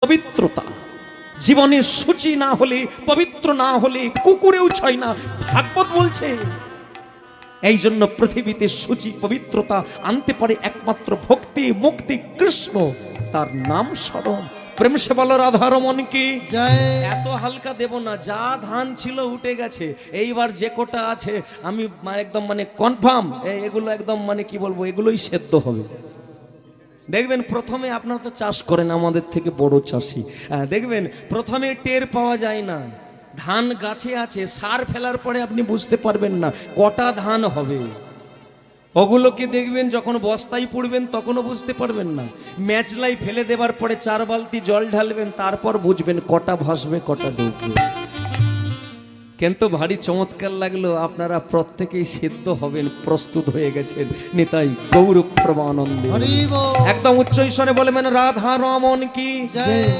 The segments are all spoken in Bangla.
পবিত্রতা। জীবনের সূচি না হলে, পবিত্র না হলে কুকুরেও ছয় না, ভাগবত বলছে। এই জন্য পৃথিবীতে সূচি পবিত্রতা আনতে পারে একমাত্র ভক্তি, মুক্তি, কৃষ্ণ, তার নাম স্মরণ। প্রেম সে বলো রাধারমন কি জয়। এত হালকা দেব না, যা ধান ছিল উঠে গেছে, এইবার যে কোটা আছে আমি একদম কনফার্ম, এগুলো একদম কি বলবো, এগুলোই সেদ্ধ হবে। দেখবেন প্রথমে আপনারা তো চাষ করেন, আমাদের থেকে বড় চাষি, দেখবেন প্রথমে টের পাওয়া যায় না, ধান গাছে আছে, সার ফেলার পরে আপনি বুঝতে পারবেন না কটা ধান হবে। ওগুলোকে দেখবেন যখন বস্তায় পড়বেন তখনও বুঝতে পারবেন না, ম্যাচলাই ফেলে দেবার পরে 4 বালতি জল ঢালবেন, তারপর বুঝবেন কটা ভাসবে কটা ডুববে। কিন্তু ভারী চমৎকার লাগলো, আপনারা প্রত্যেকেই সিদ্ধ হবেন, প্রস্তুত হয়ে গেছেন। নিতাই গৌর প্রেমানন্দে একদম উচ্চ ঈশ্বরে বলবেন রাধা রমন কি।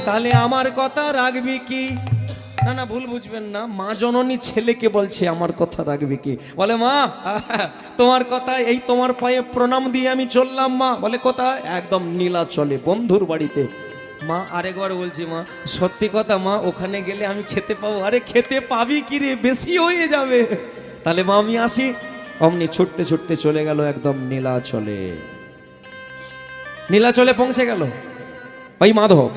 তাহলে আমার কথা রাখবি কি? না না, ভুল বুঝবেন না, মা জননী ছেলেকে বলছে আমার কথা রাখবি কি। বলে মা তোমার কথা, এই তোমার পায়ে প্রণাম দিয়ে আমি চললাম মা। বলে কোথায়? একদম নীলাচলে বন্ধুর বাড়িতে। মা আরেকবার বলছি মা সত্যি কথা মা, ওখানে গেলে আমি খেতে পাবো। আরে খেতে পাবি কি রে, বেশি হয়ে যাবে। তাহলে মা আমি আসি। অমনি ছুটতে ছুটতে চলে গেল একদম নীলাচলে। নীলাচলে পৌঁছে গেল ওই মাধব।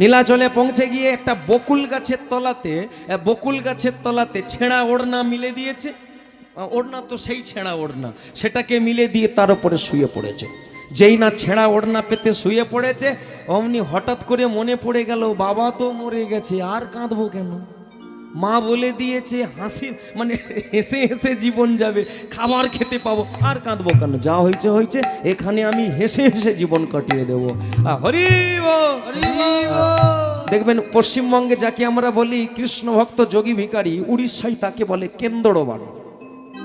নীলাচলে পৌঁছে গিয়ে একটা বকুল গাছের তলাতে ছেঁড়া ওড়না মিলে দিয়েছে। ওড়না তো সেই ছেঁড়া ওড়না, সেটাকে মিলে দিয়ে তার উপরে শুয়ে পড়েছে। যেই না ছেঁড়া ওড়না পেতে শুয়ে পড়েছে, অমনি হঠাৎ করে মনে পড়ে গেল বাবা তো মরে গেছে, আর কাঁদবো কেন? মা বলে দিয়েছে হাসি হেসে হেসে জীবন যাবে, খাবার খেতে পাবো, আর কাঁদবো কেন? যা হয়েছে হয়েছে, এখানে আমি হেসে হেসে জীবন কাটিয়ে দেবো। হরি বল। দেখবেন পশ্চিমবঙ্গে যাকে আমরা বলি কৃষ্ণ ভক্ত যোগী ভিখারি, উড়িষ্যায় তাকে বলে কেন্দড়বালা।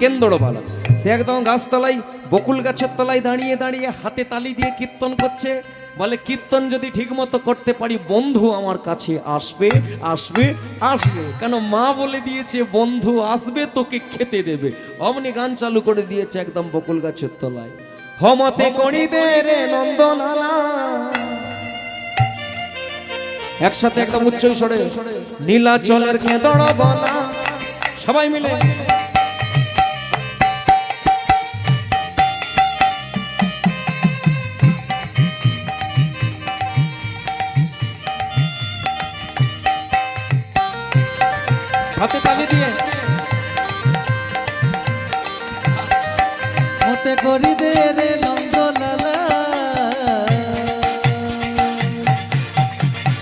কেন্দড়বালা সে একদম গাছতলায়, বকুল গাছের তলায় দাঁড়িয়ে দাঁড়িয়ে হাতে তালি দিয়ে কীর্তন করছে। বলে কীর্তন যদি ঠিক মতো করতে পারি, বন্ধু আমার কাছে আসবে আসবে আসবে। কেন? মা বলে দিয়েছে বন্ধু আসবে, তোকে খেতে দেবে। অমনি গান চালু করে দিয়েছে একদম বকুল গাছের তলায়। হমতে করি দে রে নন্দলালা। একসাথে একদম উচ্চ স্বরে নীলাচলের কেন্দড়বালা, সবাই মিলে হাতে তালি দিয়ে মতে করি দে রে নন্দলালা,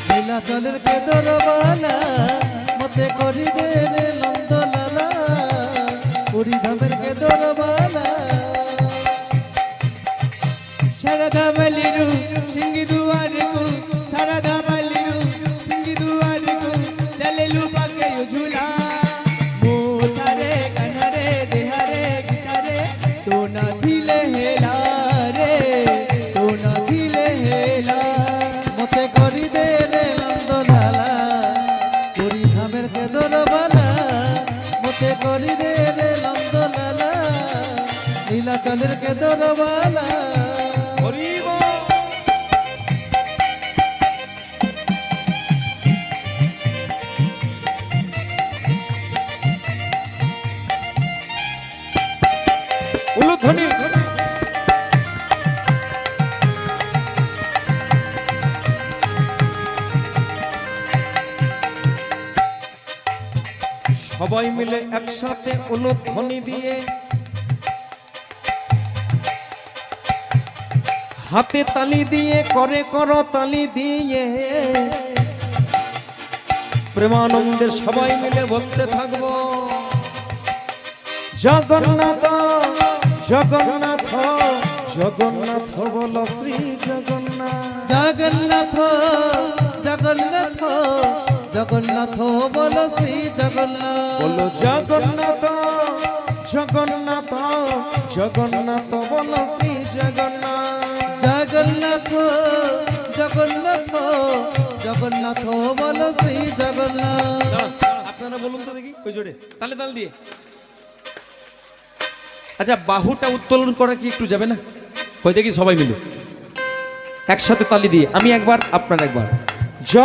নীলাচলের কেন্দড়বালা। মতে করি দে রে নন্দলালা, পুরীধামের কেন্দড়বালা। শারদা বালিরু সিংহি দুয়ারকু, শারদা বালিরু সিংহি দুয়ারকু, চলেলু পাকে ঝুলা। মোতারে কানরে দেহারে গিটারে, তো না দিলে হেলা রে, তো না দিলে হেলা। মতে করি দে রে নন্দলালা, পুরীধামের কেন্দড়বালা। মতে করি দে রে নন্দলালা, নীলাচলের কেন্দড়বালা। উলুধ্বনি সবাই মিলে একসাথে উলুধ্বনি দিয়ে হাতে তালি দিয়ে করে করতালি দিয়ে প্রেমানন্দে সবাই মিলে বলতে থাকবো জগন্নাথ জগন্নাথ জগন্নাথ বলো শ্রী জগন্নাথ। জগন্নাথ জগন্নাথ জগন্নাথ বলো শ্রী জগন্নাথ। বলো জগন্নাথ জগন্নাথ জগন্নাথ বলো শ্রী জগন্নাথ। জগন্নাথ জগন্নাথ জগন্নাথ বলো শ্রী জগন্নাথ। আপনারা বলুন তো দেখি ওই জোরে তালে তাল দিয়ে। আচ্ছা বাহুটা উত্তোলন করা কি একটু যাবে না? কই দেখি সবাই মিলে একসাথে তালি দিয়ে, আমি একবার আপনার একবার। জগ